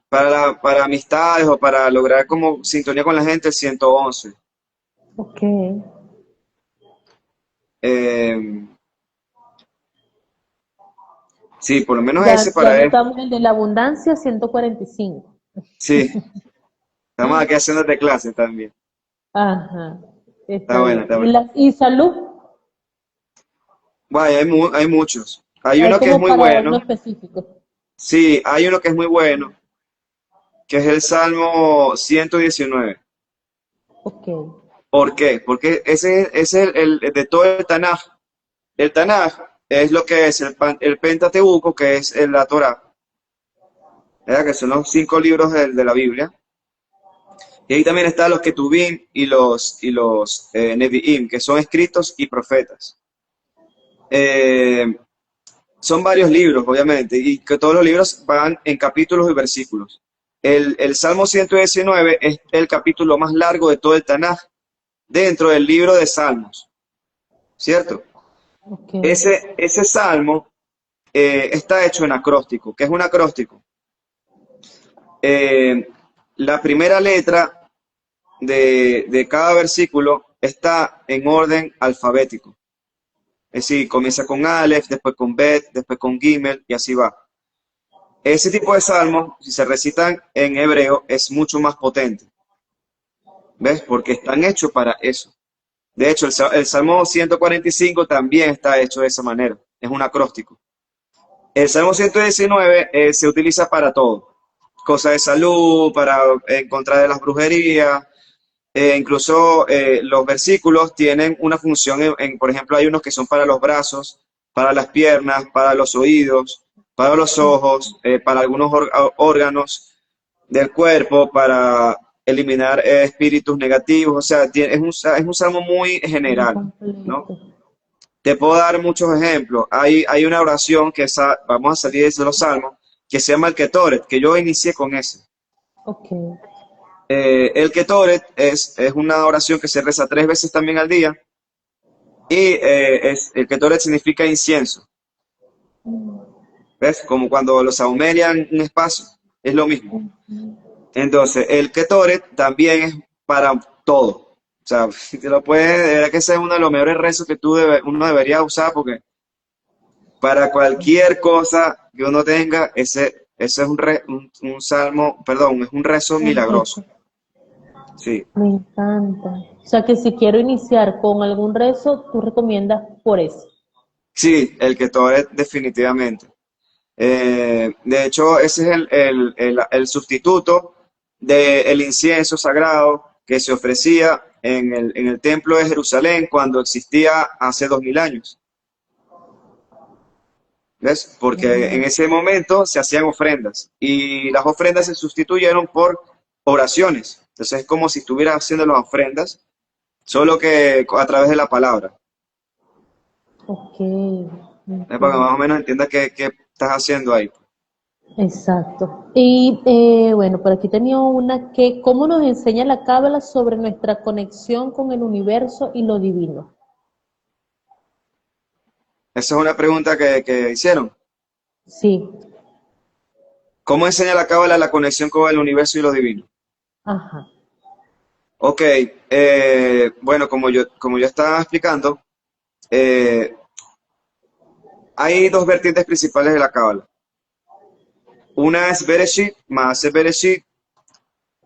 Para amistades o para lograr como sintonía con la gente, el 111. Ok. Eh, sí, por lo menos ese Ya para él. notamos el de la abundancia, 145. Sí, estamos aquí haciéndote clases también. Ajá, Está está bueno, bien. está bueno. ¿Y salud? Vaya, hay muchos. Hay Hay uno que es como muy para uno bueno. específico. Sí, hay uno que es muy bueno, que es el Salmo 119. Ok, ¿Por qué? Porque ese es el de todo el Tanaj. El Tanaj es lo que es el Pentateuco, que es la Torá, ¿verdad? Que son los 5 libros de la Biblia. Y ahí también están los Ketubim y los Nevi'im, que son escritos y profetas. Eh, Son varios libros, obviamente, y que todos los libros van en capítulos y versículos. El Salmo 119 es el capítulo más largo de todo el Tanaj, dentro del libro de Salmos, ¿cierto? ok. Ese salmo está hecho en acróstico. ¿Qué es un acróstico? Eh, la primera letra de cada versículo está en orden alfabético. Es decir, comienza con Aleph, después con Bet, después con Gimel y así va. Ese tipo de salmos, si se recitan en hebreo, es mucho más potente. ¿Ves? Porque están hechos para eso. De hecho, el Salmo 145 también está hecho de esa manera. Es un acróstico. El Salmo 119 se utiliza para todo. cosas de salud, para en contra de las brujerías. Incluso los versículos tienen una función, por ejemplo, hay unos que son para los brazos, para las piernas, para los oídos, para los ojos, para algunos órganos del cuerpo, para eliminar espíritus negativos. O sea, es un salmo muy Muy general, ¿no? completo. Te puedo dar muchos ejemplos. Hay una oración que vamos a salir de los salmos, que se llama el Ketoret, que yo inicié con ese. Ok. El Ketoret es una oración que se reza 3 veces también al día y el Ketoret significa incienso. ¿Ves? Como cuando los saumerian un espacio, es lo mismo. Entonces, el Ketoret también es para todo. O sea, te lo puedes, de verdad que ese es uno de los mejores rezos que uno debería usar porque para cualquier cosa que uno tenga, ese es un salmo, perdón, es un rezo Un milagroso. rezo. Sí. Me encanta. O sea que si quiero iniciar con algún rezo, tú recomiendas por eso. Sí, el Ketoret definitivamente. De hecho, ese es el sustituto del incienso sagrado que se ofrecía en el templo de Jerusalén cuando existía hace 2000 años. ¿Ves? Porque en Wow. ese momento se hacían ofrendas y las ofrendas se sustituyeron por oraciones. Entonces es como si estuvieras haciendo las ofrendas, solo que a través de la palabra. Ok, Para que entiendo. más o menos entiendas qué estás haciendo ahí. Exacto. Y bueno, por aquí tenía una que, ¿cómo nos enseña la Cábala sobre nuestra conexión con el universo y lo divino? Esa es una pregunta que hicieron. Sí, ¿Cómo enseña la Cábala la conexión con el universo y lo divino? ajá, Ok, bueno, como yo estaba explicando, eh, hay dos vertientes principales de la Cábala. Una es Bereshit, más Bereshit,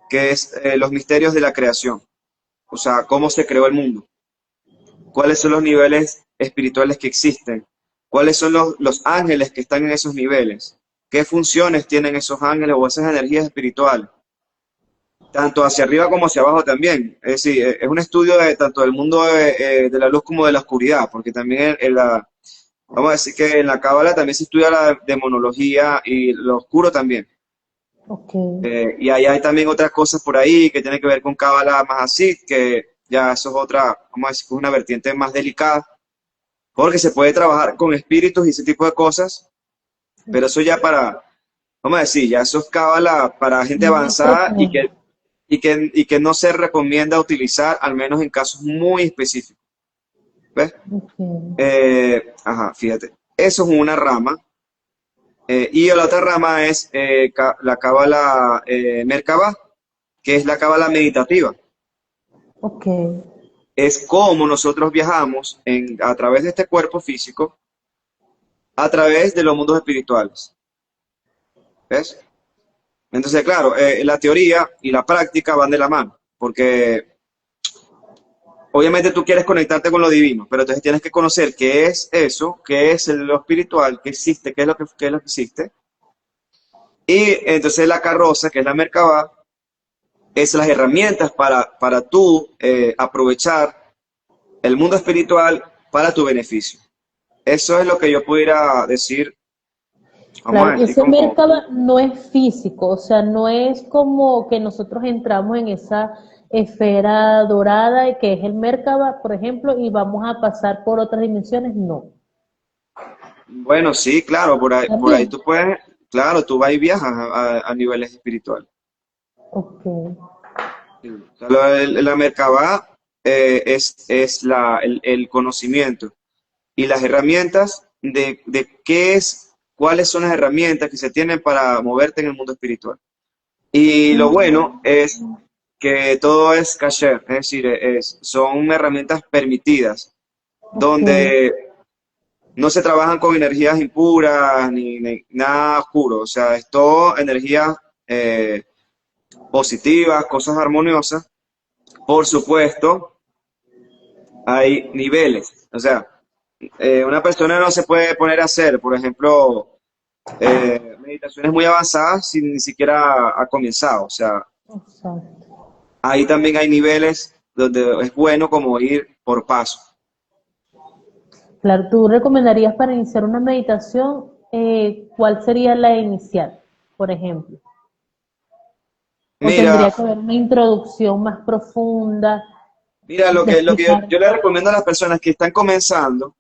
que es los misterios de la creación, o sea, cómo se creó el mundo, cuáles son los niveles espirituales que existen, cuáles son los ángeles que están en esos niveles, qué funciones tienen esos ángeles o esas energías espirituales, tanto hacia arriba como hacia abajo también. Es decir, es un estudio de tanto del mundo de la luz como de la oscuridad, porque también vamos a decir que en la Cábala también se estudia la demonología y lo oscuro también. ok, Y ahí hay también otras cosas por ahí que tienen que ver con Cábala más así, que ya eso es otra, vamos a decir, que es una vertiente más delicada, porque se puede trabajar con espíritus y ese tipo de cosas, pero eso ya vamos a decir, ya eso es Cábala para gente más avanzada profundo. y que no se recomienda utilizar, al menos en casos muy específicos. ¿Ves? Ok, Ajá, fíjate. Eso es una rama. Y la otra rama es la cábala Merkabah, que es la cábala meditativa. ok, Es como nosotros viajamos a través de este cuerpo físico, a través de los mundos espirituales. ¿Ves? Entonces, claro, la teoría y la práctica van de la mano, porque obviamente tú quieres conectarte con lo divino, pero entonces tienes que conocer qué es eso, qué es lo espiritual, qué existe, qué es lo que existe. Y entonces la carroza, que es la Merkabah, es las herramientas para tú aprovechar el mundo espiritual para tu beneficio. Eso es lo que yo pudiera decir, vamos a claro, y decir ese como, Merkaba no es físico, o sea, no es como que nosotros entramos en esa esfera dorada que es el Merkaba, por ejemplo, y vamos a pasar por otras dimensiones, no. bueno, sí, claro, por ahí También. tú puedes, claro, tú vas y viajas a niveles espirituales. Ok, Sí. O sea, la Merkabah es el conocimiento y las herramientas de cuáles son las herramientas que se tienen para moverte en el mundo espiritual. Y lo bueno es que todo es kasher, es decir, son herramientas permitidas, ok, donde no se trabajan con energías impuras ni nada oscuro, o sea, es todo energías eh, positivas, cosas armoniosas. Por supuesto, hay niveles, o sea, una persona no se puede poner a hacer, por ejemplo, meditaciones muy avanzadas sin ni siquiera ha comenzado. O sea, Exacto. ahí también hay niveles donde es bueno como ir por paso. Claro, ¿tú recomendarías para iniciar una meditación, cuál sería la inicial, por ejemplo? ¿O Mira, tendría que haber una introducción más profunda mira, de lo que yo, explicar? yo le recomiendo a las personas que están comenzando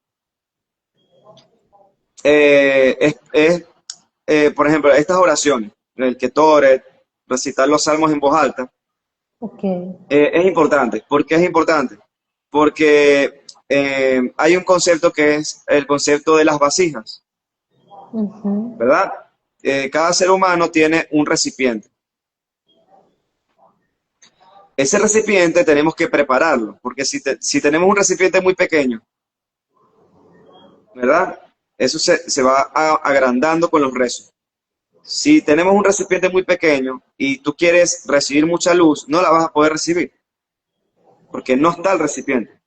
por ejemplo, estas oraciones, el Ketoret, recitar los salmos en voz alta, Ok. es importante. ¿Por qué es importante? Porque hay un concepto que es el concepto de las vasijas, Ujú. ¿verdad? Cada ser humano tiene un recipiente. Ese recipiente tenemos que prepararlo, porque si tenemos un recipiente muy pequeño, ¿verdad? Eso se va agrandando con los rezos. Si tenemos un recipiente muy pequeño y tú quieres recibir mucha luz, no la vas a poder recibir, porque no está el recipiente,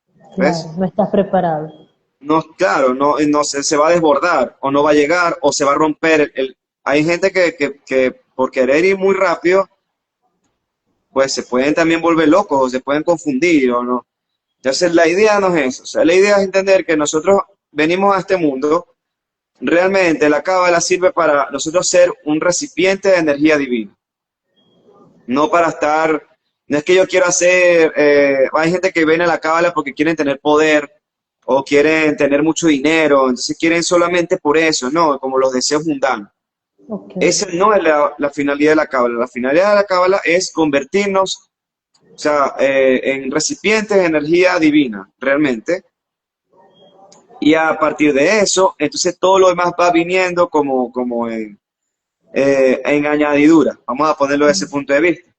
Claro, ¿ves? no estás preparado. No, claro, no se va a desbordar, o no va a llegar, o se va a romper. Hay gente que por querer ir muy rápido, pues se pueden también volver locos, o se pueden confundir, o no. Entonces la idea no es eso, o sea, la idea es entender que nosotros venimos a este mundo, realmente la cábala sirve para nosotros ser un recipiente de energía divina. No para estar, no es que yo quiero hacer, hay gente que viene a la cábala porque quieren tener poder o quieren tener mucho dinero, entonces quieren solamente por eso, no, como los deseos mundanos. Ok. Esa no es la finalidad de la cábala. La finalidad de la cábala es convertirnos, o sea, en recipientes de energía divina, realmente. Y a partir de eso, entonces todo lo demás va viniendo como en añadidura. Vamos a ponerlo desde ese punto de vista.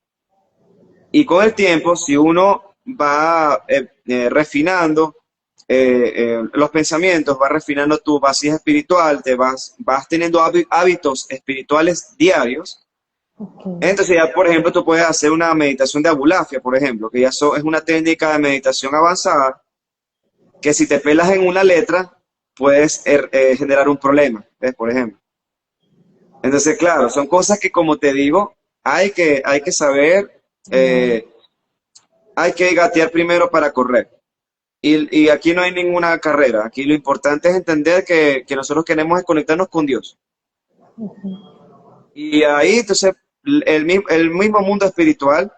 Y con el tiempo, si uno va refinando los pensamientos, va refinando tu vasija espiritual, vas teniendo hábitos espirituales diarios, Ok. entonces ya, por ejemplo, tú puedes hacer una meditación de abulafia, por ejemplo, que es una técnica de meditación avanzada, que si te pelas en una letra, puedes generar un problema, ¿ves? Por ejemplo. Entonces, claro, son cosas que, como te digo, hay que saber, Claro. hay que gatear primero para correr. Y aquí no hay ninguna carrera. Aquí lo importante es entender que nosotros queremos es conectarnos con Dios. Ujú. Y ahí, entonces, el mismo mundo espiritual,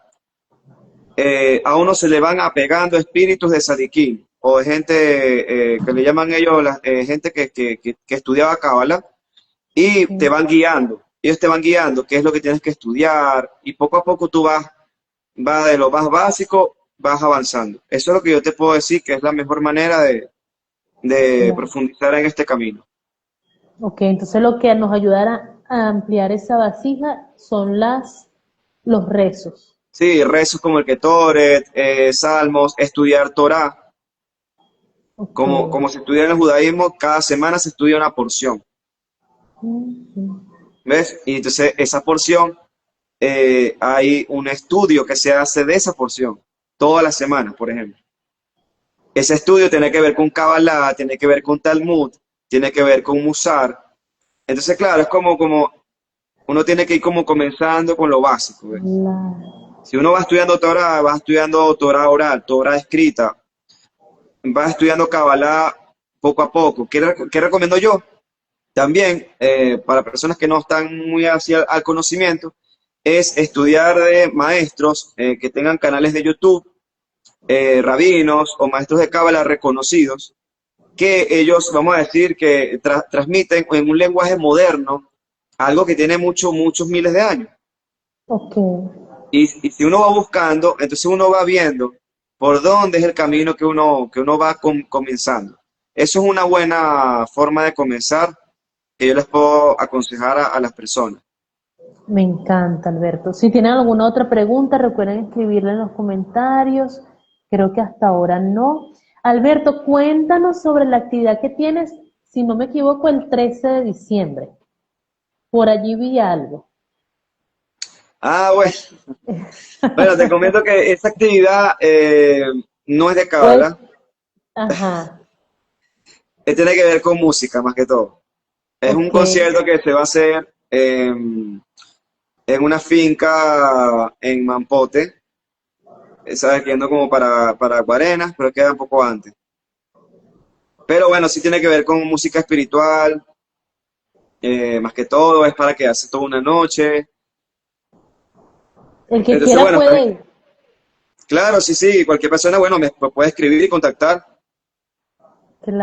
a uno se le van apegando espíritus de sadiquín o de gente que le llaman ellos gente que estudiaba Cábala y te Sí. van guiando. Ellos te van guiando qué es lo que tienes que estudiar y poco a poco tú vas de lo más básico, vas avanzando. Eso es lo que yo te puedo decir que es la mejor manera de Claro. profundizar en este camino. Ok, entonces lo que nos ayudará a ampliar esa vasija son los rezos. Sí, rezos como el Ketoret, salmos, estudiar Torah, Ok. como se estudia en el judaísmo, cada semana se estudia una porción, Ujú. ¿ves? Y entonces esa porción, hay un estudio que se hace de esa porción, todas las semanas, por ejemplo. Ese estudio tiene que ver con Kabbalah, tiene que ver con Talmud, tiene que ver con Musar. Entonces, claro, es como uno tiene que ir como comenzando con lo básico, ¿ves? Claro. Si uno va estudiando Torah, va estudiando Torah oral, Torah escrita, va estudiando Kabbalah poco a poco. ¿Qué recomiendo yo? También, para personas que no están muy hacia al conocimiento, es estudiar de maestros que tengan canales de YouTube, rabinos o maestros de Kabbalah reconocidos, que ellos, vamos a decir, que transmiten en un lenguaje moderno algo que tiene muchos miles de años. Ok. Y si uno va buscando, entonces uno va viendo por dónde es el camino que uno va comenzando. Eso es una buena forma de comenzar que yo les puedo aconsejar a las personas. Me encanta, Alberto. Si tienen alguna otra pregunta, recuerden escribirla en los comentarios. Creo que hasta ahora no. Alberto, cuéntanos sobre la actividad que tienes, si no me equivoco, el 13 de diciembre. Por allí vi algo. Ah, bueno, te comento que esta actividad no es de Pues, Kabbalah, ajá. tiene que ver con música más que todo. Es un Ok. concierto que se va a hacer en una finca en Mampote, ¿sabes? Yendo como para Guarenas, pero queda un poco antes. Pero bueno, sí tiene que ver con música espiritual, más que todo, es para quedarse toda una noche. El que Entonces, quiera bueno, puede ir. claro, sí, sí, cualquier persona, bueno, me puede escribir y contactar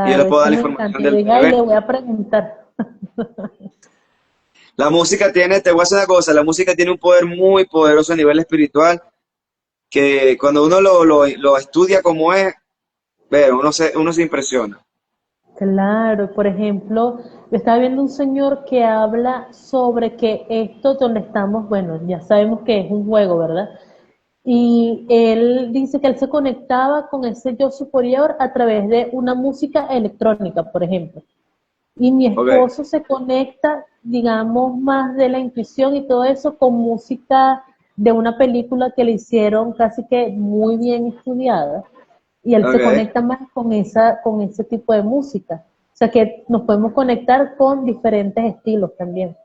y yo le Claro, puedo dar eso la me encanta. información Y del dije, ay, le evento. voy a preguntar. La música tiene, te voy a decir una cosa, la música tiene un poder muy poderoso a nivel espiritual que cuando uno lo estudia como es, pero uno se impresiona. Claro, por ejemplo, yo estaba viendo un señor que habla sobre que esto donde estamos, bueno, ya sabemos que es un juego, ¿verdad? Y él dice que él se conectaba con ese yo superior a través de una música electrónica, por ejemplo. Y mi Ok, esposo se conecta, digamos, más de la intuición y todo eso con música de una película que le hicieron casi que muy bien estudiada. Y él se ok. conecta más con ese tipo de música. O sea que nos podemos conectar con diferentes estilos también.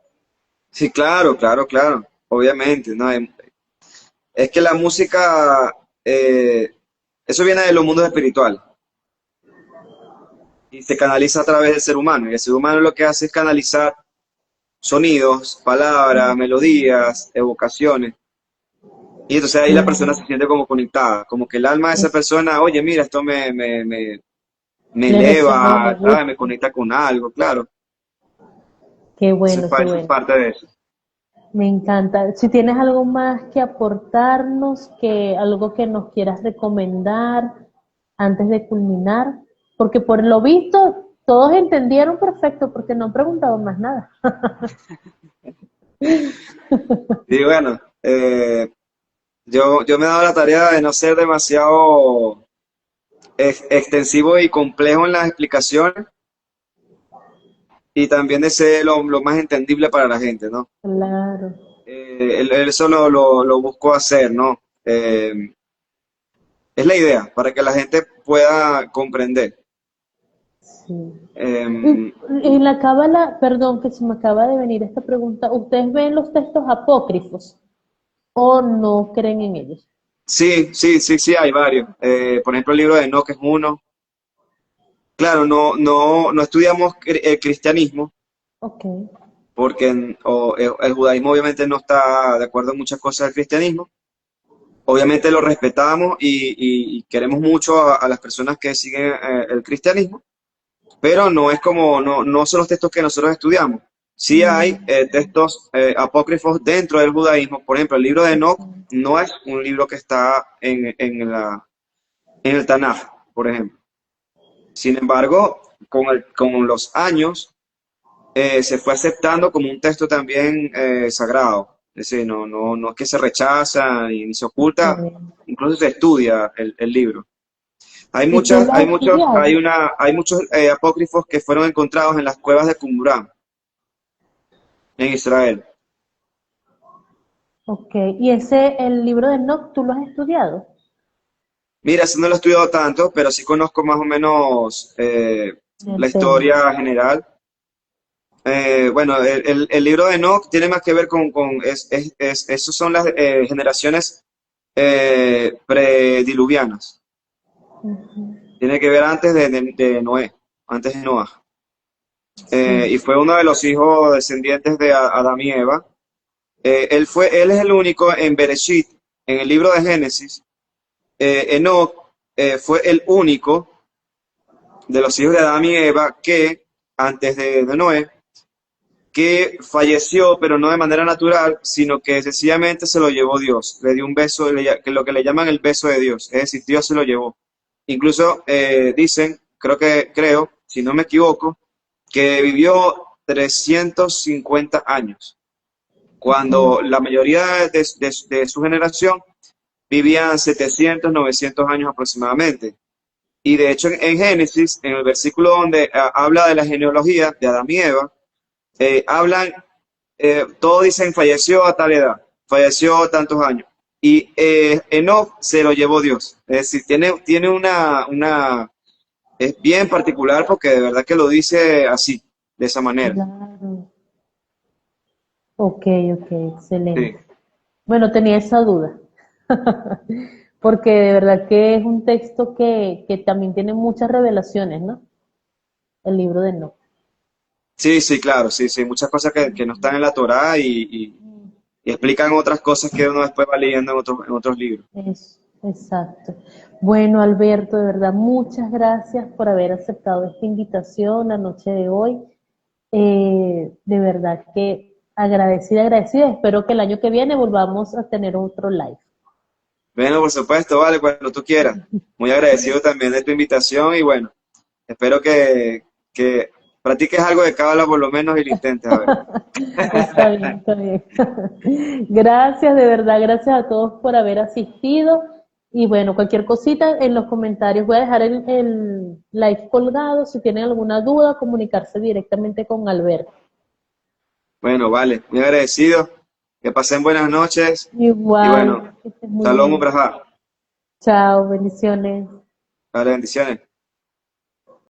Sí, claro, claro, claro, obviamente, ¿no? Es que la música, eso viene de los mundos espirituales y se canaliza a través del ser humano. Y el ser humano lo que hace es canalizar sonidos, palabras, melodías, evocaciones. Y entonces ahí la persona se Claro, siente como conectada, como que el alma de esa es- persona, oye, mira, esto me le resonó, me eleva, ¿sabes? Me gusta. conecta con algo, claro. Qué Eso es, bueno, qué eso es bueno. parte de eso. Me encanta. Si tienes algo más que aportarnos, que algo que nos quieras recomendar antes de culminar, porque por lo visto todos entendieron perfecto porque no han preguntado más nada. Y bueno, yo me he dado la tarea de no ser demasiado extensivo y complejo en las explicaciones y también de ser lo más entendible para la gente, ¿no? Claro, Eso lo busco hacer, ¿no? Es la idea, para que la gente pueda comprender. sí. Eh, En la cábala, perdón, que se me acaba de venir esta pregunta, ¿ustedes ven los textos apócrifos o no creen en ellos? sí, sí, sí, sí, hay varios. Por ejemplo, el libro de Enoch es uno. Claro, no estudiamos el cristianismo, Ok. porque el judaísmo obviamente no está de acuerdo en muchas cosas del cristianismo. Obviamente lo respetamos y queremos mucho a las personas que siguen el cristianismo, pero no es como, no son los textos que nosotros estudiamos. Sí hay Mm, textos apócrifos dentro del judaísmo. Por ejemplo, el libro de Enoch ok. no es un libro que está en el Tanaj, por ejemplo. Sin embargo, con los años se fue aceptando como un texto también sagrado. Es decir, no es que se rechaza ni se Qué oculta, bien. incluso se estudia el libro. ¿Y tú lo has estudiado? Hay muchos apócrifos que fueron encontrados en las cuevas de Qumran, en Israel. Ok. ¿Y ese, el libro de Enoch, tú lo has estudiado? Mira, eso no lo he estudiado tanto, pero sí conozco más o menos la El tema. historia general. Bueno, el libro de Enoch tiene más que ver esos son las generaciones prediluvianas. Ujú. Tiene que ver antes de Noé, antes de Noah. Sí. Y fue uno de los hijos descendientes de Adán y Eva. Él es el único en Bereshit, en el libro de Génesis. Enoch fue el único de los hijos de Adán y Eva que, antes de Noé, que falleció, pero no de manera natural, sino que sencillamente se lo llevó Dios. Le dio un beso, que lo que le llaman el beso de Dios. Es decir, Dios se lo llevó. Incluso dicen, creo, si no me equivoco, que vivió 350 años, Ok. cuando la mayoría de su generación vivían 700, 900 años aproximadamente. Y de hecho en Génesis, en el versículo donde habla de la genealogía de Adán y Eva, hablan, todos dicen falleció a tal edad, falleció tantos años. Y Enoch se lo llevó Dios. Es decir, tiene es bien particular porque de verdad que lo dice así. de esa manera. Claro. Ok, ok, Sí, excelente. Bueno, tenía esa duda, porque de verdad que es un texto que también tiene muchas revelaciones, ¿no? El libro de Enoch. sí, sí, claro, sí, sí, muchas cosas que no están en la Torá y explican otras cosas que uno después va leyendo en otros libros. Eso, exacto. Bueno, Alberto, de verdad, muchas gracias por haber aceptado esta invitación la noche de hoy. De verdad que agradecida, agradecida. Espero que el año que viene volvamos a tener otro live. Bueno, por supuesto, vale, cuando tú quieras. Muy agradecido también de tu invitación y bueno, espero que practiques algo de cábala por lo menos y lo intentes, a ver. Está bien, está bien. Gracias, de verdad, gracias a todos por haber asistido. Y bueno, cualquier cosita en los comentarios voy a dejar el live colgado. Si tienen alguna duda, comunicarse directamente con Alberto. Bueno, vale, muy agradecido. Que pasen buenas noches y bueno, Igual, que estés muy shalom bien. ubrajá. Chao, bendiciones. Vale, bendiciones.